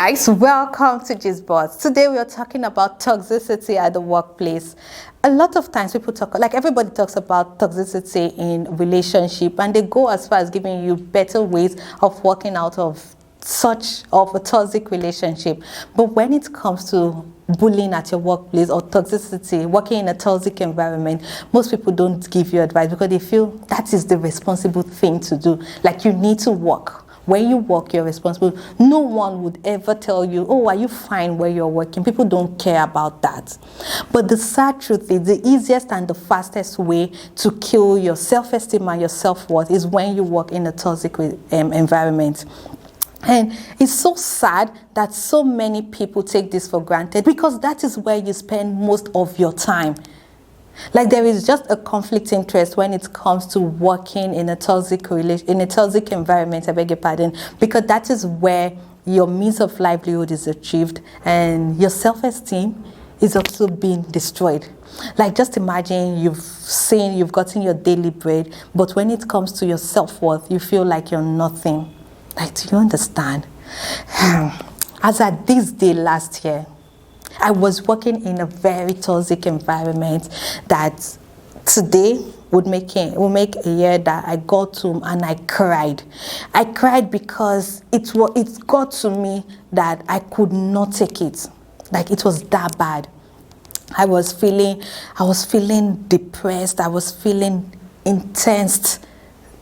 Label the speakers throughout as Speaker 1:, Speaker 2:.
Speaker 1: guys, welcome to Boss. Today we are talking about toxicity at the workplace. A lot of times people talk, like everybody talks about toxicity in relationship, and they go as far as giving you better ways of working out of a toxic relationship. But when it comes to bullying at your workplace or toxicity, working in a toxic environment, most people don't give you advice because they feel that is the responsible thing to do. Like, you need to work. When you work, you're responsible. No one would ever tell you, oh, are you fine where you're working? People don't care about that. But the sad truth is, the easiest and the fastest way to kill your self-esteem and your self-worth is when you work in a toxic environment. And it's so sad that so many people take this for granted, because that is where you spend most of your time. Like, there is just a conflict interest when it comes to working in a toxic environment, I beg your pardon, because that is where your means of livelihood is achieved and your self-esteem is also being destroyed. Like, just imagine you've gotten your daily bread, but when it comes to your self-worth, you feel like you're nothing. Like, do you understand? As at this day last year, I was working in a very toxic environment that today will make a year that I got to, and I cried. I cried because it got to me that I could not take it. Like, it was that bad. I was feeling depressed. I was feeling intense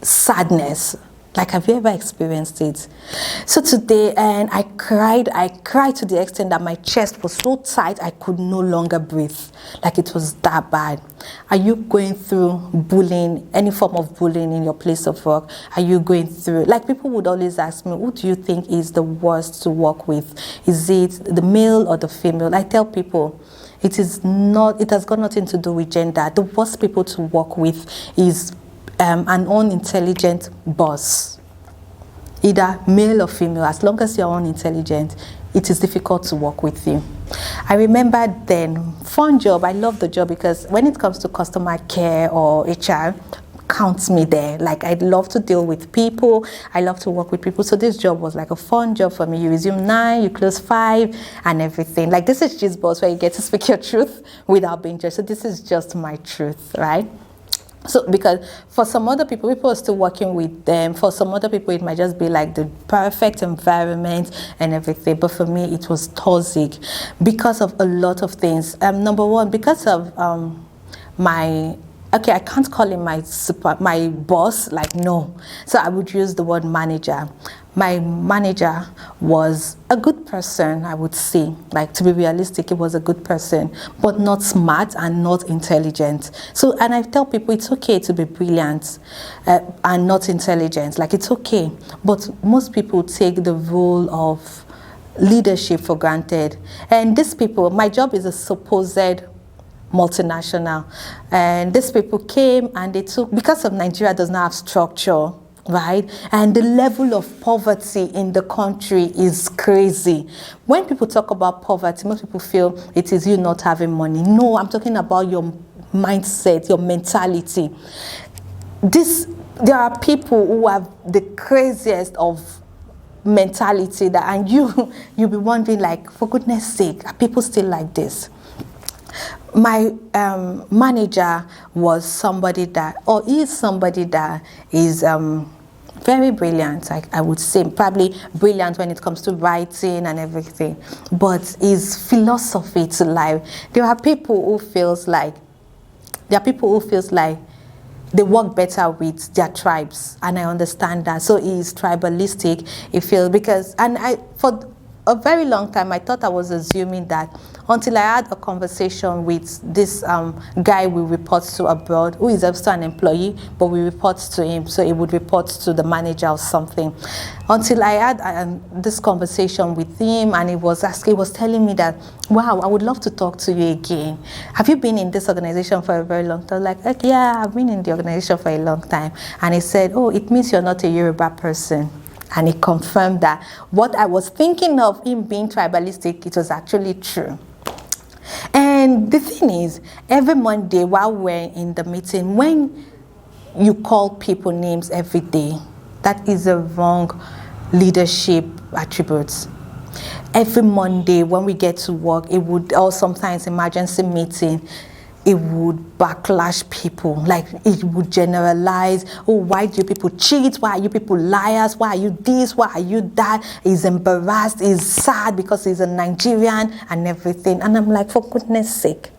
Speaker 1: sadness. Like, have you ever experienced it? So today, and I cried to the extent that my chest was so tight I could no longer breathe. Like, it was that bad. Are you going through bullying, any form of bullying in your place of work? Are you going through, like, people would always ask me, who do you think is the worst to work with? Is it the male or the female? I tell people, it has got nothing to do with gender. The worst people to work with is an unintelligent boss, either male or female. As long as you're unintelligent, it is difficult to work with you. I remember then, fun job. I love the job because when it comes to customer care or HR, counts me there. Like, I love to deal with people. I love to work with people. So this job was like a fun job for me. You resume 9, you close 5, and everything. Like, this is just boss, where you get to speak your truth without being judged. So this is just my truth, right? So, because for some other people are still working with them. For some other people, it might just be like the perfect environment and everything. But for me, it was toxic because of a lot of things. Number one, because of I can't call him my boss, like, no. So I would use the word manager. My manager was a good person, I would say. Like, to be realistic, he was a good person, but not smart and not intelligent. So, and I tell people it's okay to be brilliant and not intelligent. Like, it's okay. But most people take the role of leadership for granted. And these people, my job is a supposed multinational, and these people came and they took, because of Nigeria does not have structure, right? And the level of poverty in the country is crazy. When people talk about poverty, most people feel it is you not having money. No, I'm talking about your mindset, your mentality. There are people who have the craziest of mentality and you'll be wondering, like, for goodness sake, are people still like this? My manager was somebody that is very brilliant. I would say probably brilliant when it comes to writing and everything, but his philosophy to life. There are people who feels like they work better with their tribes, and I understand that. So he's tribalistic. He feels for a very long time, I thought I was assuming that, until I had a conversation with this guy we report to abroad, who is also an employee, but we report to him, so he would report to the manager or something. Until I had this conversation with him, and he was telling me that, wow, I would love to talk to you again. Have you been in this organization for a very long time? Like, yeah, I've been in the organization for a long time. And he said, oh, it means you're not a Yoruba person. And he confirmed that what I was thinking of him being tribalistic, it was actually true. And the thing is, every Monday while we're in the meeting, when you call people names every day, that is a wrong leadership attribute. Every Monday when we get to work, it would, or sometimes emergency meeting, it would backlash people. Like, it would generalize, oh, why do you people cheat? Why are you people liars? Why are you this? Why are you that? He's embarrassed, he's sad because he's a Nigerian and everything. And I'm like, for goodness sake,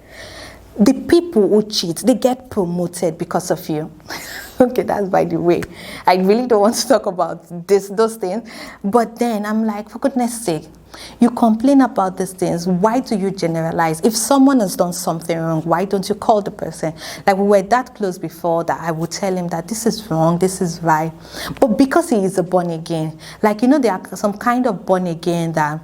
Speaker 1: the people who cheat, they get promoted because of you. Okay, that's by the way. I really don't want to talk about those things. But then I'm like, for goodness sake, you complain about these things. Why do you generalize? If someone has done something wrong, why don't you call the person? Like, we were that close before that I would tell him that this is wrong, this is right. But because he is a born again, like, you know, there are some kind of born again that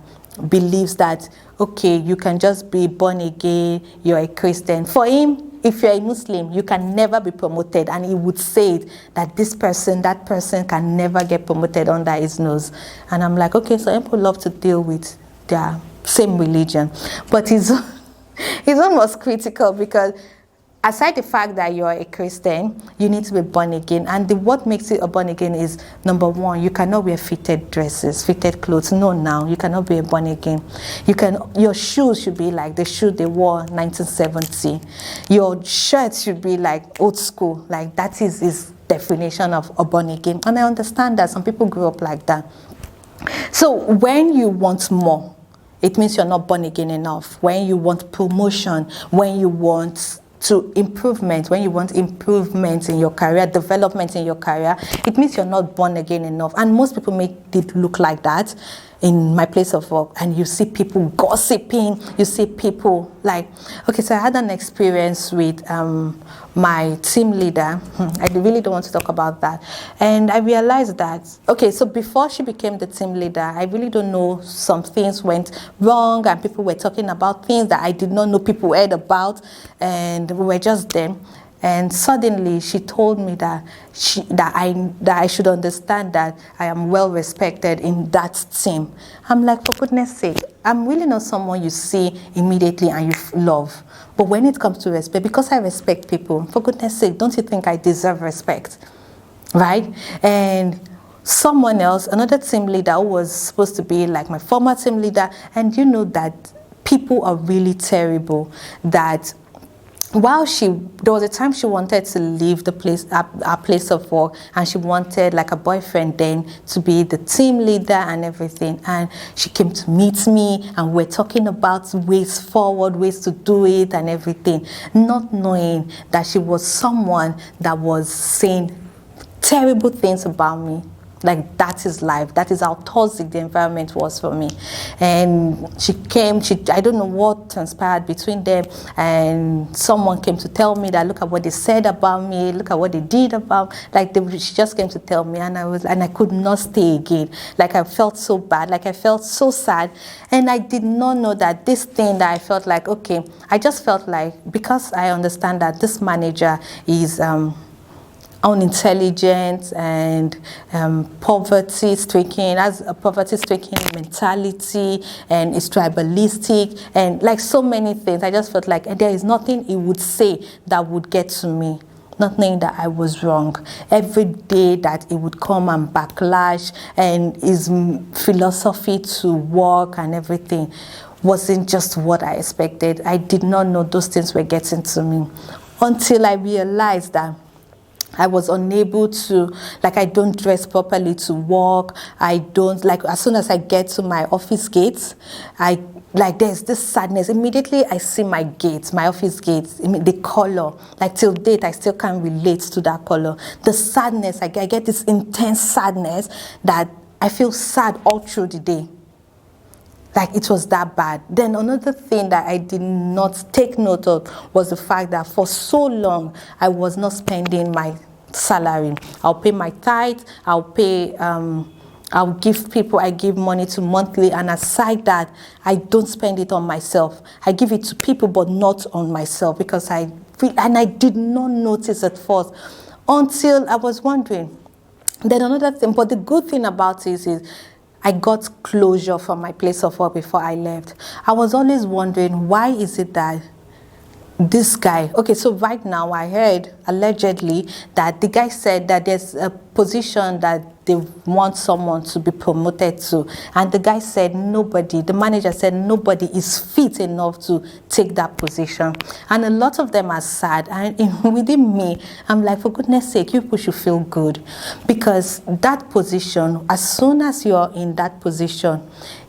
Speaker 1: believes that, okay, you can just be born again, you're a Christian. For him, if you're a Muslim, you can never be promoted. And he would say it, that this person, that person can never get promoted under his nose. And I'm like, okay, so people love to deal with their same religion. But he's almost critical because aside the fact that you're a Christian, you need to be born again. And what makes it a born again is, number one, you cannot wear fitted dresses, fitted clothes. No, now you cannot be a born again. Your shoes should be like the shoe they wore 1970. Your shirt should be like old school. Like, that is his definition of a born again. And I understand that some people grew up like that. So when you want more, it means you're not born again enough. When you want promotion, when you want when you want improvement in your career, development in your career, it means you're not born again enough. And most people make it look like that in my place of work. And you see people gossiping, you see people like, okay, so I had an experience with my team leader. I really don't want to talk about that. And I realized that, okay, so before she became the team leader, I really don't know, some things went wrong and people were talking about things that I did not know people heard about, and we were just there. And suddenly she told me that I should understand that I am well respected in that team. I'm like, for goodness sake, I'm really not someone you see immediately and you love. But when it comes to respect, because I respect people, for goodness sake, don't you think I deserve respect? Right? And someone else, another team leader who was supposed to be like my former team leader, and you know that people are really terrible, that while there was a time she wanted to leave the place, our place of work, and she wanted like a boyfriend then to be the team leader and everything. And she came to meet me, and we're talking about ways forward, ways to do it and everything, not knowing that she was someone that was saying terrible things about me. Like, that is life. That is how toxic the environment was for me. And she came, I don't know what transpired between them, and someone came to tell me that, look at what they said about me, look at what they did about, she just came to tell me, and I could not stay again. Like, I felt so bad, like I felt so sad, and I did not know that this thing that I felt like, okay, I just felt like, because I understand that this manager is unintelligent and poverty-stricken, has a poverty-stricken mentality, and is tribalistic, and like so many things. I just felt like there is nothing he would say that would get to me, not knowing that I was wrong. Every day that he would come and backlash, and his philosophy to work and everything wasn't just what I expected. I did not know those things were getting to me until I realized that I was unable to, like, I don't dress properly to work. I don't, like, as soon as I get to my office gates, there's this sadness. Immediately I see my gates, my office gates, the color, like till date, I still can't relate to that color. The sadness, I get this intense sadness that I feel sad all through the day. Like, it was that bad. Then another thing that I did not take note of was the fact that for so long, I was not spending my salary. I'll pay my tithe, I'll give people, I give money to monthly, and aside that, I don't spend it on myself. I give it to people, but not on myself, because I did not notice at first until I was wondering. Then another thing, but the good thing about it is I got closure from my place of work before I left. I was always wondering, why is it that this guy, okay, so right now I heard allegedly that the guy said that there's a position that they want someone to be promoted to. And the guy said the manager said nobody is fit enough to take that position. And a lot of them are sad. And within me, I'm like, for goodness sake, you people should feel good. Because that position, as soon as you're in that position,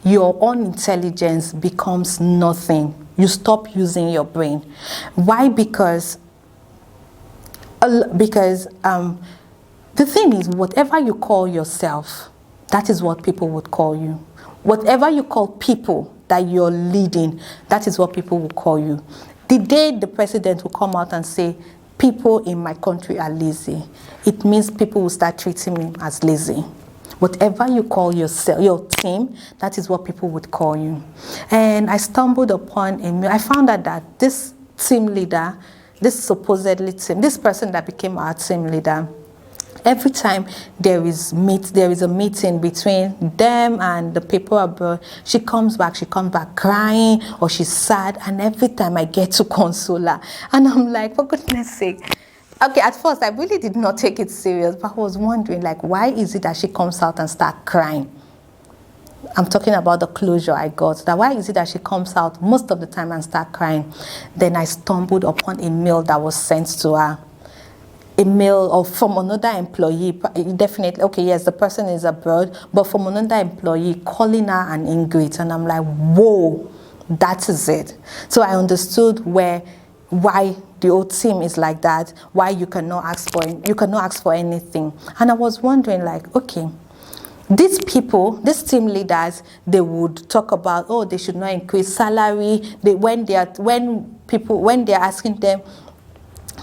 Speaker 1: your own intelligence becomes nothing. You stop using your brain. Why? Because the thing is, whatever you call yourself, that is what people would call you. Whatever you call people that you're leading, that is what people will call you. The day the president will come out and say, people in my country are lazy, it means people will start treating me as lazy. Whatever you call yourself, your team, that is what people would call you. And I stumbled upon I found out that this team leader, this person that became our team leader, every time there is a meeting between them and the people abroad, she comes back crying, or she's sad, and every time I get to console her. And I'm like, for goodness sake. Okay, at first I really did not take it serious, but I was wondering, like, why is it that she comes out and starts crying? I'm talking about the closure I got. That why is it that she comes out most of the time and starts crying? Then I stumbled upon a mail that was sent to her. A mail from another employee, definitely, okay, yes, the person is abroad, but from another employee calling her an ingrate. And I'm like, whoa, that is it. So I understood why the old team is like that, why you cannot ask for anything. And I was wondering, like, okay, these people, these team leaders, they would talk about, oh, they should not increase salary. When they're asking them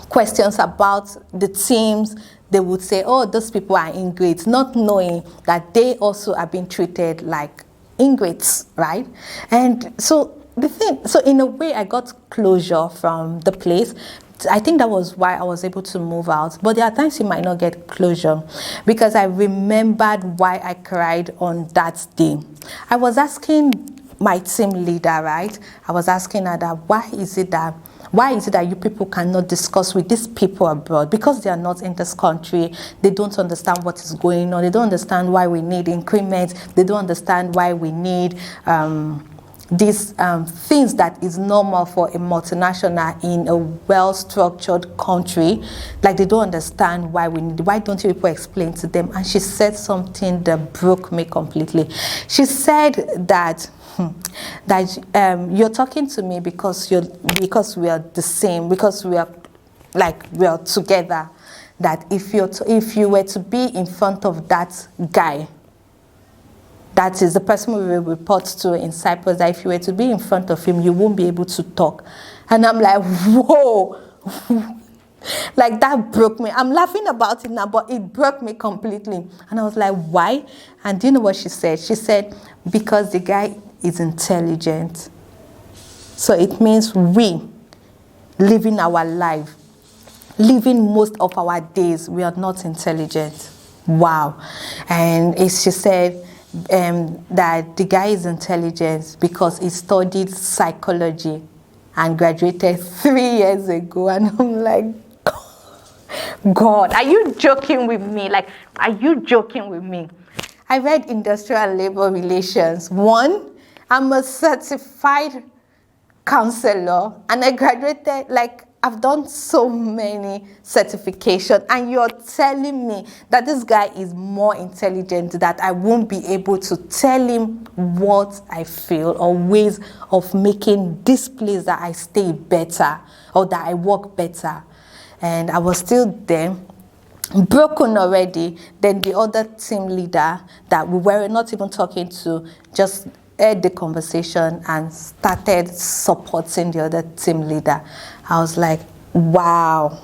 Speaker 1: questions about the teams, they would say, oh, those people are ingrates, not knowing that they also are being treated like ingrates, right? And so in a way, I got closure from the place. I think that was why I was able to move out. But there are times you might not get closure, because I remembered why I cried on that day. I was asking my team leader, right? I was asking her that why is it that you people cannot discuss with these people abroad? Because they are not in this country, they don't understand what is going on. They don't understand why we need increments. They don't understand why we need these things that is normal for a multinational in a well-structured country. Like, they don't understand why we need. Why don't you people explain to them? And she said something that broke me completely. She said that you're talking to me because we are the same, because we are together. That if you were to be in front of that guy, that is the person we will report to in Cyprus, that if you were to be in front of him, you won't be able to talk. And I'm like, whoa. Like, that broke me. I'm laughing about it now, but it broke me completely. And I was like, why? And do you know what she said? She said, because the guy is intelligent. So it means we, living our life, living most of our days, we are not intelligent. Wow. And she said that the guy is intelligent because he studied psychology and graduated 3 years ago. And I'm like, God, are you joking with me? Like, are you joking with me? I read industrial labor relations. 1, I'm a certified counselor, and I graduated, like, I've done so many certifications, and you're telling me that this guy is more intelligent, that I won't be able to tell him what I feel or ways of making this place that I stay better or that I work better. And I was still there, broken already. Then the other team leader that we were not even talking to just heard the conversation and started supporting the other team leader. I was like, wow.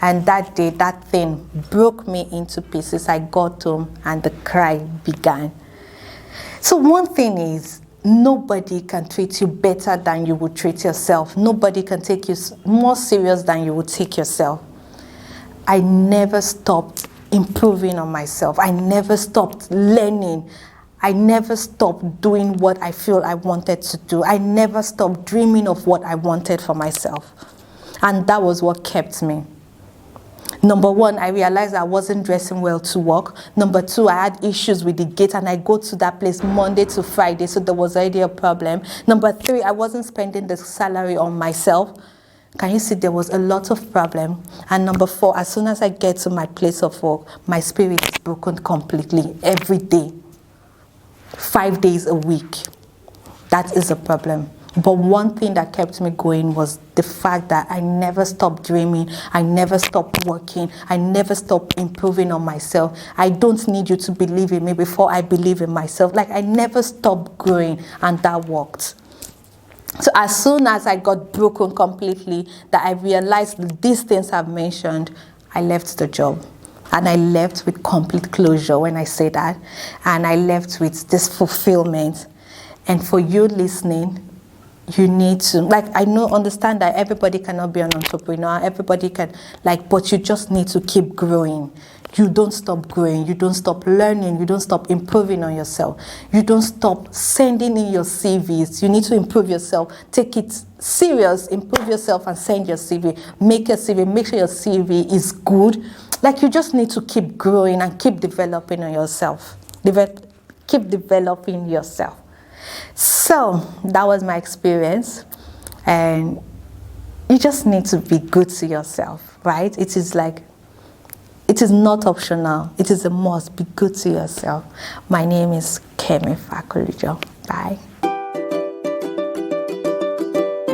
Speaker 1: And that day, that thing broke me into pieces. I got home and the cry began. So one thing is, nobody can treat you better than you would treat yourself. Nobody can take you more serious than you would take yourself. I never stopped improving on myself. I never stopped learning. I never stopped doing what I feel I wanted to do. I never stopped dreaming of what I wanted for myself. And that was what kept me. Number one, I realized I wasn't dressing well to work. Number two, I had issues with the gate, and I go to that place Monday to Friday, so there was already a problem. Number three, I wasn't spending the salary on myself. Can you see there was a lot of problem? And number four, as soon as I get to my place of work, my spirit is broken completely every day, 5 days a week. That is a problem. But one thing that kept me going was the fact that I never stopped dreaming. I never stopped working. I never stopped improving on myself. I don't need you to believe in me before I believe in myself. Like, I never stopped growing, and that worked. So as soon as I got broken completely, that I realized these things I've mentioned, I left the job. And I left with complete closure when I say that. And I left with this fulfillment. And for you listening, you need to, like, I know, understand that everybody cannot be an entrepreneur, everybody can, like, but you just need to keep growing. You don't stop growing, you don't stop learning, you don't stop improving on yourself. You don't stop sending in your CVs. You need to improve yourself. Take it serious, improve yourself and send your CV. Make your CV, make sure your CV is good. Like, you just need to keep growing and keep developing on yourself. Keep developing yourself. So that was my experience, and you just need to be good to yourself, right? It is not optional. It is a must. Be good to yourself. My name is Kemi Fakulijo. Bye.